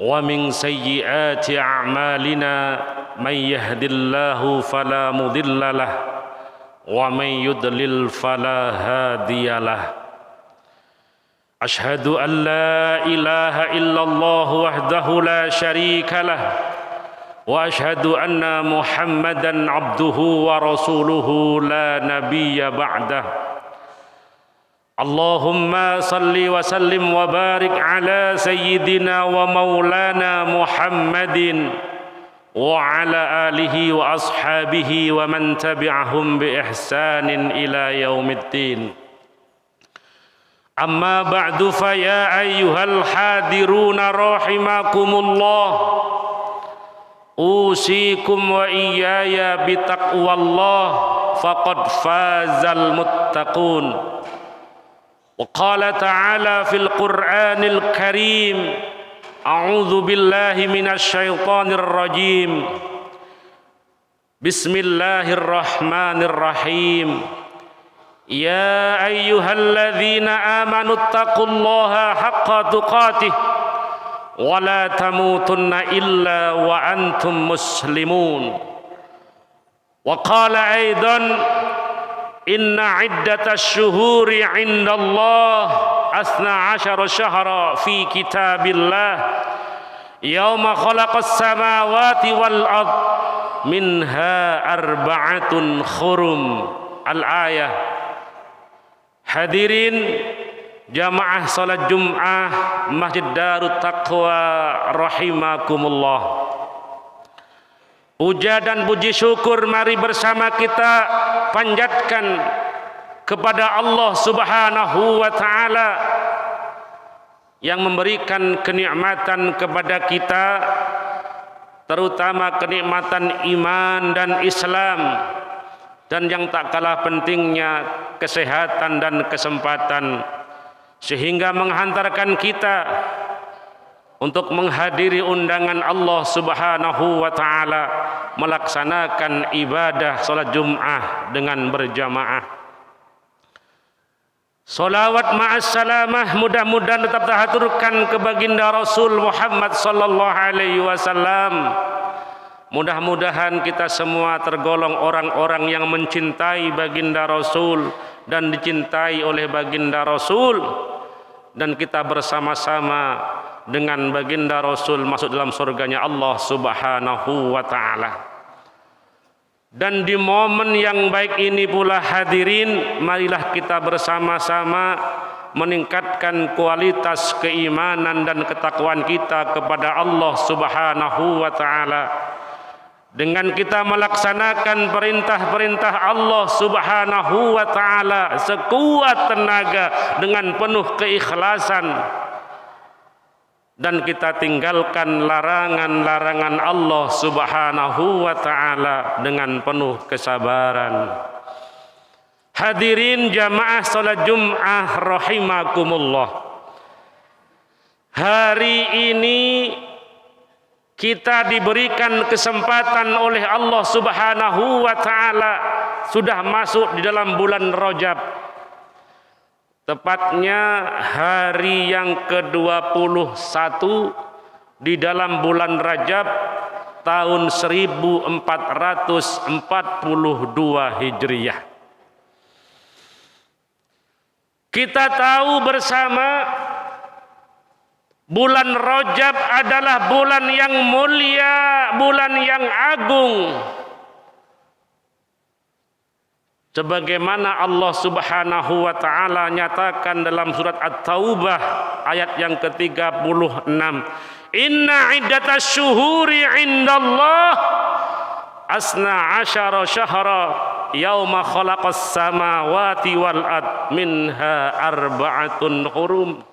ومن سيئات أعمالنا من يهد الله فلا مضل له ومن يضلل فلا هادي له أشهد أن لا إله إلا الله وحده لا شريك له وأشهد أن محمدا عبده ورسوله لا نبي بعده اللهم صل وسلم وبارك على سيدنا ومولانا محمد وعلى آله وأصحابه ومن تبعهم بإحسان إلى يوم الدين أما بعد فيا أيها الحاضرون رحمكم الله أوصيكم وإياي بتقوى الله فقد فاز المتقون وقال تعالى في القرآن الكريم أعوذ بالله من الشيطان الرجيم بسم الله الرحمن الرحيم يا أيها الذين آمنوا اتقوا الله حق تقاته ولا تموتن إلا وأنتم مسلمون وقال أيضا إن عدة الشهور عند الله 12 شهرا في كتاب الله يوم خلق السماوات والأرض منها 4 حرم الآية. Hadirin jamaah salat Jum'ah Masjid Darut Taqwa rahimakumullah. Puja dan puji syukur mari bersama kita panjatkan kepada Allah Subhanahu wa taala yang memberikan kenikmatan kepada kita, terutama kenikmatan iman dan Islam, dan yang tak kalah pentingnya kesehatan dan kesempatan, sehingga menghantarkan kita untuk menghadiri undangan Allah Subhanahu wa taala melaksanakan ibadah salat Jum'ah dengan berjamaah. Salawat ma'as salamah mudah-mudahan tetap terhaturkan ke baginda Rasul Muhammad sallallahu alaihi wasallam. Mudah-mudahan kita semua tergolong orang-orang yang mencintai baginda Rasul dan dicintai oleh baginda Rasul, dan kita bersama-sama dengan baginda Rasul masuk dalam surganya Allah Subhanahu wa taala. Dan di momen yang baik ini pula hadirin, marilah kita bersama-sama meningkatkan kualitas keimanan dan ketakwaan kita kepada Allah Subhanahu wa taala dengan kita melaksanakan perintah-perintah Allah Subhanahu wa taala sekuat tenaga dengan penuh keikhlasan, dan kita tinggalkan larangan-larangan Allah Subhanahu wa taala dengan penuh kesabaran. Hadirin jamaah salat Jum'ah rahimakumullah. Hari ini kita diberikan kesempatan oleh Allah Subhanahu wa taala sudah masuk di dalam bulan Rajab. Tepatnya hari yang ke-21 di dalam bulan Rajab tahun 1442 Hijriah. Kita tahu bersama bulan Rajab adalah bulan yang mulia, bulan yang agung. Sebagaimana Allah Subhanahu wa taala nyatakan dalam surat At-Taubah ayat yang ke-36, Inna iddatasy syuhuri indallah 12 syahra yauma khalaqas samawati wal ard minha 4 hurum.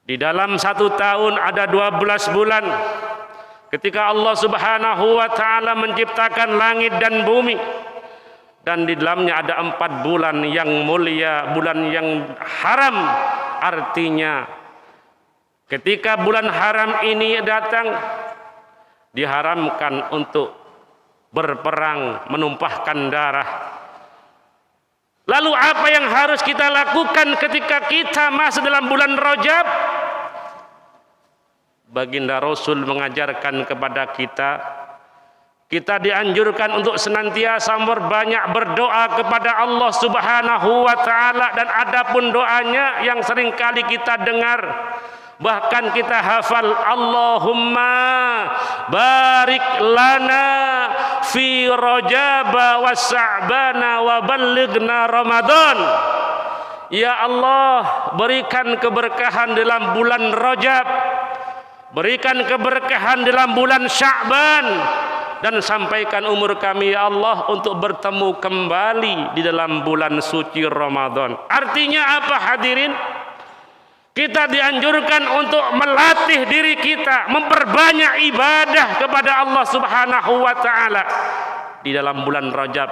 Di dalam 1 tahun ada 12 bulan. Ketika Allah Subhanahu wa taala menciptakan langit dan bumi, dan di dalamnya ada 4 bulan yang mulia, bulan yang haram. Artinya ketika bulan haram ini datang, diharamkan untuk berperang, menumpahkan darah. Lalu apa yang harus kita lakukan ketika kita masuk dalam bulan Rajab? Baginda Rasul mengajarkan kepada kita dianjurkan untuk senantiasa berbanyak berdoa kepada Allah Subhanahu wa taala, dan adapun doanya yang sering kali kita dengar, bahkan kita hafal, Allahumma barik lana fi Rajab wa Sya'bana wa ballighna Ramadan. Ya Allah, berikan keberkahan dalam bulan Rajab, berikan keberkahan dalam bulan Sya'ban, dan sampaikan umur kami ya Allah untuk bertemu kembali di dalam bulan suci Ramadan. Artinya apa hadirin? Kita dianjurkan untuk melatih diri kita, memperbanyak ibadah kepada Allah Subhanahu wa taala di dalam bulan Rajab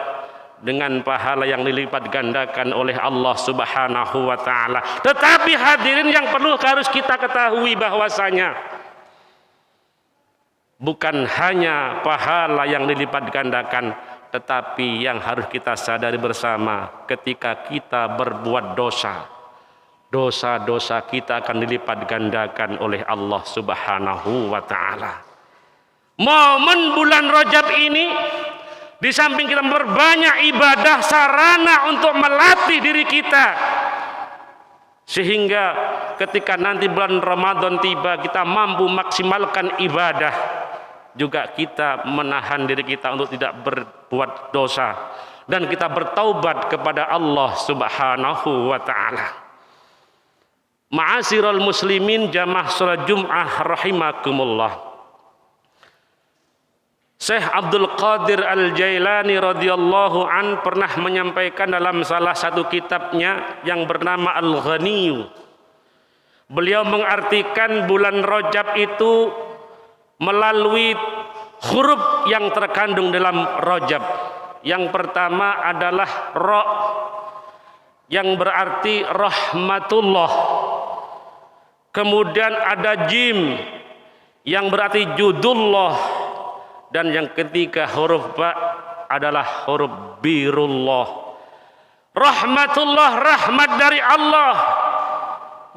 dengan pahala yang dilipat gandakan oleh Allah Subhanahu wa taala. Tetapi hadirin yang perlu harus kita ketahui bahwasanya bukan hanya pahala yang dilipat gandakan, tetapi yang harus kita sadari bersama, ketika kita berbuat dosa, dosa-dosa kita akan dilipat gandakan oleh Allah Subhanahu wa taala. Momen bulan Rajab ini, di samping kita berbanyak ibadah, sarana untuk melatih diri kita, sehingga ketika nanti bulan Ramadan tiba kita mampu maksimalkan ibadah. Juga kita menahan diri kita untuk tidak berbuat dosa, dan kita bertaubat kepada Allah Subhanahu wa taala. Ma'asyiral muslimin jamaah salat Jum'ah rahimakumullah. Syekh Abdul Qadir Al-Jailani radhiyallahu an pernah menyampaikan dalam salah satu kitabnya yang bernama Al-Ghani. Beliau mengartikan bulan Rajab itu melalui huruf yang terkandung dalam Rajab. Yang pertama adalah Ra, yang berarti rahmatullah. Kemudian ada Jim yang berarti judullah, dan yang ketiga huruf Ba adalah huruf birullah. Rahmatullah, rahmat dari Allah.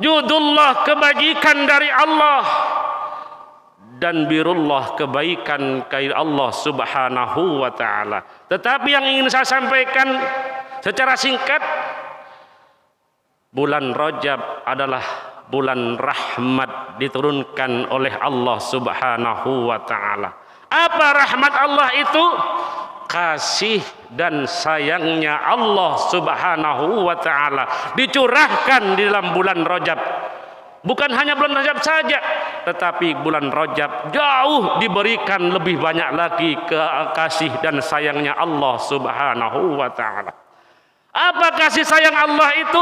Judullah, kebajikan dari Allah. Dan birullah, kebaikan dari Allah Subhanahu wa taala. Tetapi yang ingin saya sampaikan secara singkat, bulan Rajab adalah bulan rahmat diturunkan oleh Allah Subhanahu wa taala. Apa rahmat Allah itu? Kasih dan sayangnya Allah Subhanahu wa taala dicurahkan di dalam bulan Rajab. Bukan hanya bulan Rajab saja, tetapi bulan Rajab jauh diberikan lebih banyak lagi kasih dan sayangnya Allah Subhanahu wa taala. Apa kasih sayang Allah itu?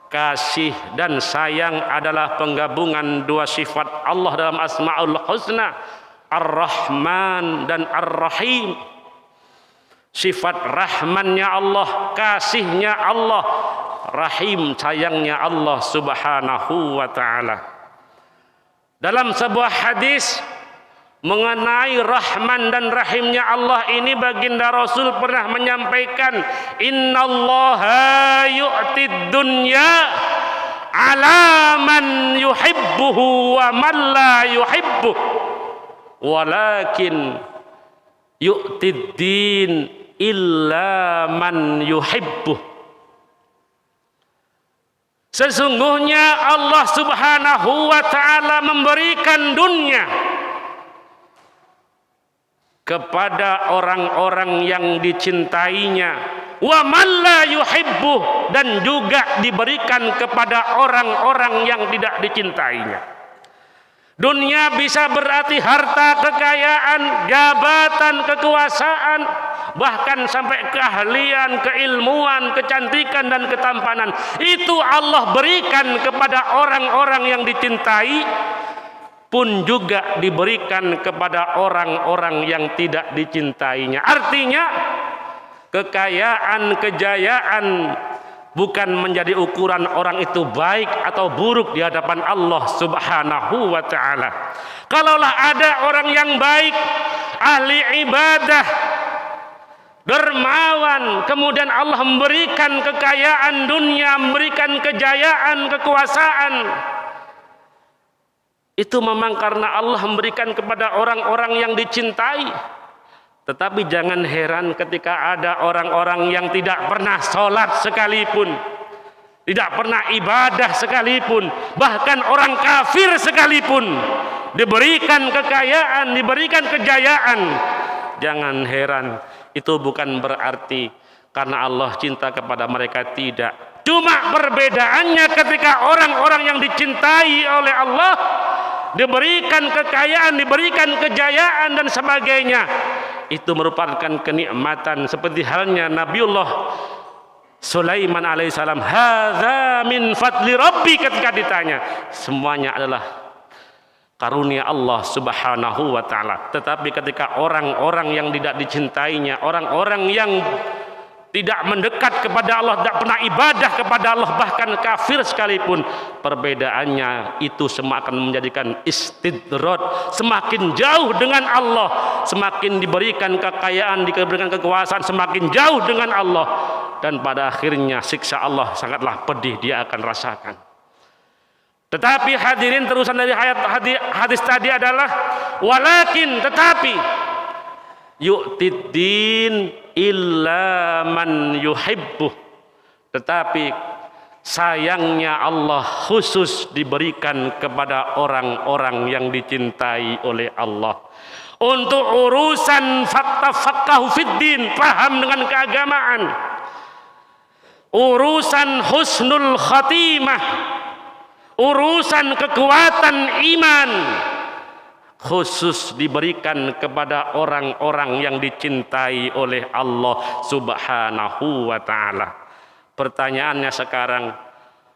Kasih dan sayang adalah penggabungan dua sifat Allah dalam Asmaul Husna, Ar-Rahman dan Ar-Rahim. Sifat rahmannya Allah, kasihnya Allah, rahim, sayangnya Allah Subhanahu wa taala. Dalam sebuah hadis mengenai rahman dan rahimnya Allah ini, baginda Rasul pernah menyampaikan, innallaha yu'tid dunya ala man yuhibbuhu wa man la yuhibbuh, walakin yu'tid din illa man yuhibbuh. Sesungguhnya Allah Subhanahu wa taala memberikan dunia kepada orang-orang yang dicintainya, wa man la yuhibbuh, dan juga diberikan kepada orang-orang yang tidak dicintainya. Dunia bisa berarti harta, kekayaan, jabatan, kekuasaan, bahkan sampai keahlian, keilmuan, kecantikan dan ketampanan. Itu Allah berikan kepada orang-orang yang dicintai, pun juga diberikan kepada orang-orang yang tidak dicintainya. Artinya kekayaan, kejayaan bukan menjadi ukuran orang itu baik atau buruk di hadapan Allah Subhanahu wa taala. Kalaulah ada orang yang baik, ahli ibadah, dermawan, kemudian Allah memberikan kekayaan dunia, memberikan kejayaan, kekuasaan. Itu memang karena Allah memberikan kepada orang-orang yang dicintai. Tetapi jangan heran ketika ada orang-orang yang tidak pernah sholat sekalipun, tidak pernah ibadah sekalipun, bahkan orang kafir sekalipun diberikan kekayaan, diberikan kejayaan. Jangan heran, itu bukan berarti karena Allah cinta kepada mereka, tidak. Cuma perbedaannya ketika orang-orang yang dicintai oleh Allah diberikan kekayaan, diberikan kejayaan dan sebagainya, itu merupakan kenikmatan. Seperti halnya Nabiullah Sulaiman alaihissalam, hadza min fadli rabbi, ketika ditanya, semuanya adalah karunia Allah subhanahu wa ta'ala. Tetapi ketika orang-orang yang tidak dicintainya, orang-orang yang tidak mendekat kepada Allah, tidak pernah ibadah kepada Allah, bahkan kafir sekalipun, perbedaannya itu semua akan menjadikan istidrad, semakin jauh dengan Allah, semakin diberikan kekayaan, diberikan kekuasaan, semakin jauh dengan Allah, dan pada akhirnya siksa Allah sangatlah pedih dia akan rasakan. Tetapi hadirin, terusan dari hadis tadi adalah walakin, tetapi yu'tiddin illa man yuhibbuh, tetapi sayangnya Allah khusus diberikan kepada orang-orang yang dicintai oleh Allah. Untuk urusan faqahu fiddin, paham dengan keagamaan, urusan husnul khatimah, urusan kekuatan iman, khusus diberikan kepada orang-orang yang dicintai oleh Allah subhanahu wa ta'ala. Pertanyaannya sekarang,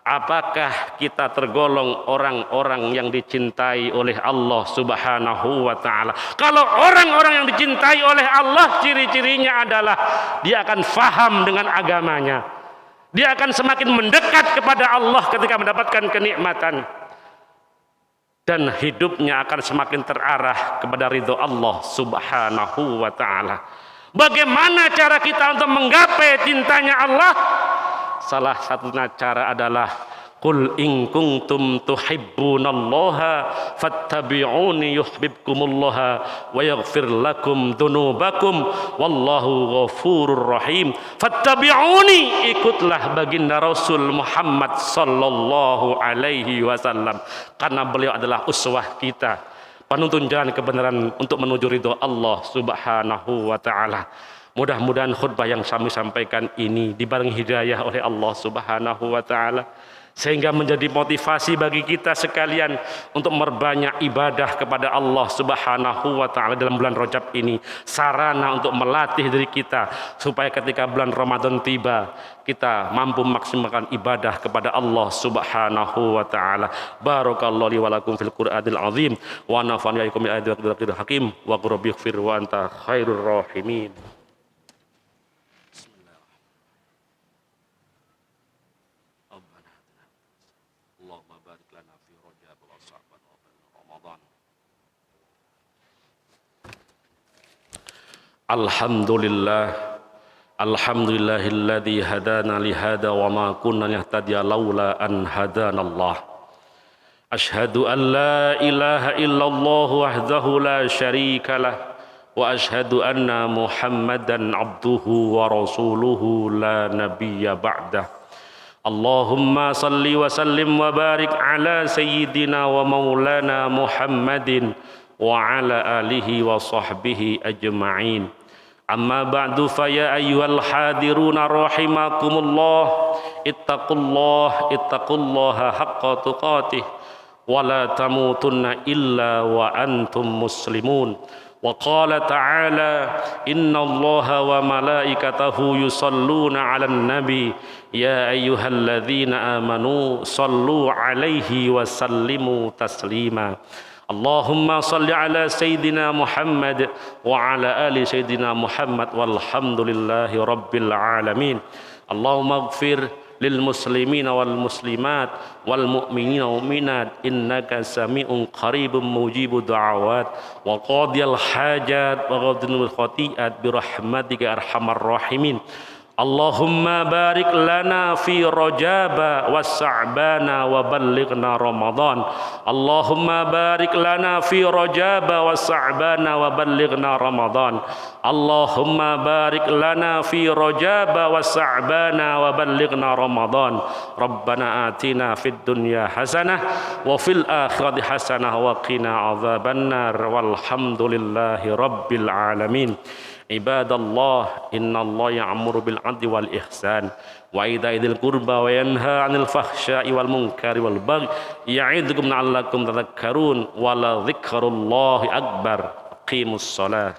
apakah kita tergolong orang-orang yang dicintai oleh Allah subhanahu wa ta'ala? Kalau orang-orang yang dicintai oleh Allah, ciri-cirinya adalah dia akan faham dengan agamanya, dia akan semakin mendekat kepada Allah ketika mendapatkan kenikmatan, dan hidupnya akan semakin terarah kepada ridho Allah subhanahu wa ta'ala. Bagaimana cara kita untuk menggapai cintanya Allah? Salah satu cara adalah qul in kuntum tuhibbunallaha fattabi'uni yuhibbukumullah wa yaghfir lakum dzunubakum wallahu ghafurur rahim. Fattabi'uni, ikutlah baginda Rasul Muhammad sallallahu alaihi wasallam, karena beliau adalah uswah kita, penuntun jalan kebenaran untuk menuju ridho Allah subhanahu wa ta'ala. Mudah-mudahan khutbah yang kami sampaikan ini dibarengi hidayah oleh Allah subhanahu wa ta'ala, sehingga menjadi motivasi bagi kita sekalian untuk memperbanyak ibadah kepada Allah subhanahu wa ta'ala dalam bulan Rajab ini, sarana untuk melatih diri kita supaya ketika bulan Ramadan tiba kita mampu memaksimalkan ibadah kepada Allah subhanahu wa ta'ala. Barakallahu li wa lakum fil Qur'anil azim wa nafa'ani wa iyyakum bil ayati wa dhikri hakim wa qul rabbighfir wa anta khairur rahimin. Alhamdulillah, alhamdulillahilladzi hadana lihada wa ma kunna nahtadiya laula an hadanallah. Ashhadu an la ilaha illallah wahdahu la syarika lah, wa ashhadu anna Muhammadan abduhu wa rasuluhu la nabiyya ba'dah. Allahumma salli wa sallim wa barik ala sayyidina wa maulana Muhammadin wa ala alihi wa sahbihi ajma'in. Amma ba'du, fa ya ayyuhal hadiruna rahimakumullah, ittaqullaha haqqa tuqatih wa la tamutunna illa wa antum muslimun. Wa qala ta'ala, innallaha wa malaikatahu yusalluna 'alan nabi ya ayyuhalladzina amanu sallu 'alaihi wa sallimu taslima. Allahumma salli ala Sayyidina Muhammad wa ala ali Sayyidina Muhammad walhamdulillahi rabbil alamin. Allahumma ighfir lil muslimina wal muslimat wal mu'minina wal mu'minat innaka sami'un qaribun mujibud da'awat wa qadiyal hajat wa qadinul khati'at bi rahmatika arhamar rahimin. Allahumma barik lana fi Rajaba wa Sa'bana wa ballighna Ramadan. Allahumma barik lana fi Rajaba wa Sa'bana wa ballighna Ramadan. Allahumma barik lana fi Rajaba wa Sa'bana wa ballighna Ramadan. Rabbana atina fid dunya hasanah wa fil akhirati hasanah wa qina adzabannar walhamdulillahi rabbil alamin. Ibadallah, innallaha ya'muru bil 'adli wal ihsan wa ita'i dzil qurba wa yanha 'anil fahsya'i wal munkari wal baghi ya'idukum la'allakum tadhakkarun wa la dzikrullahi akbar. Qimus shalah.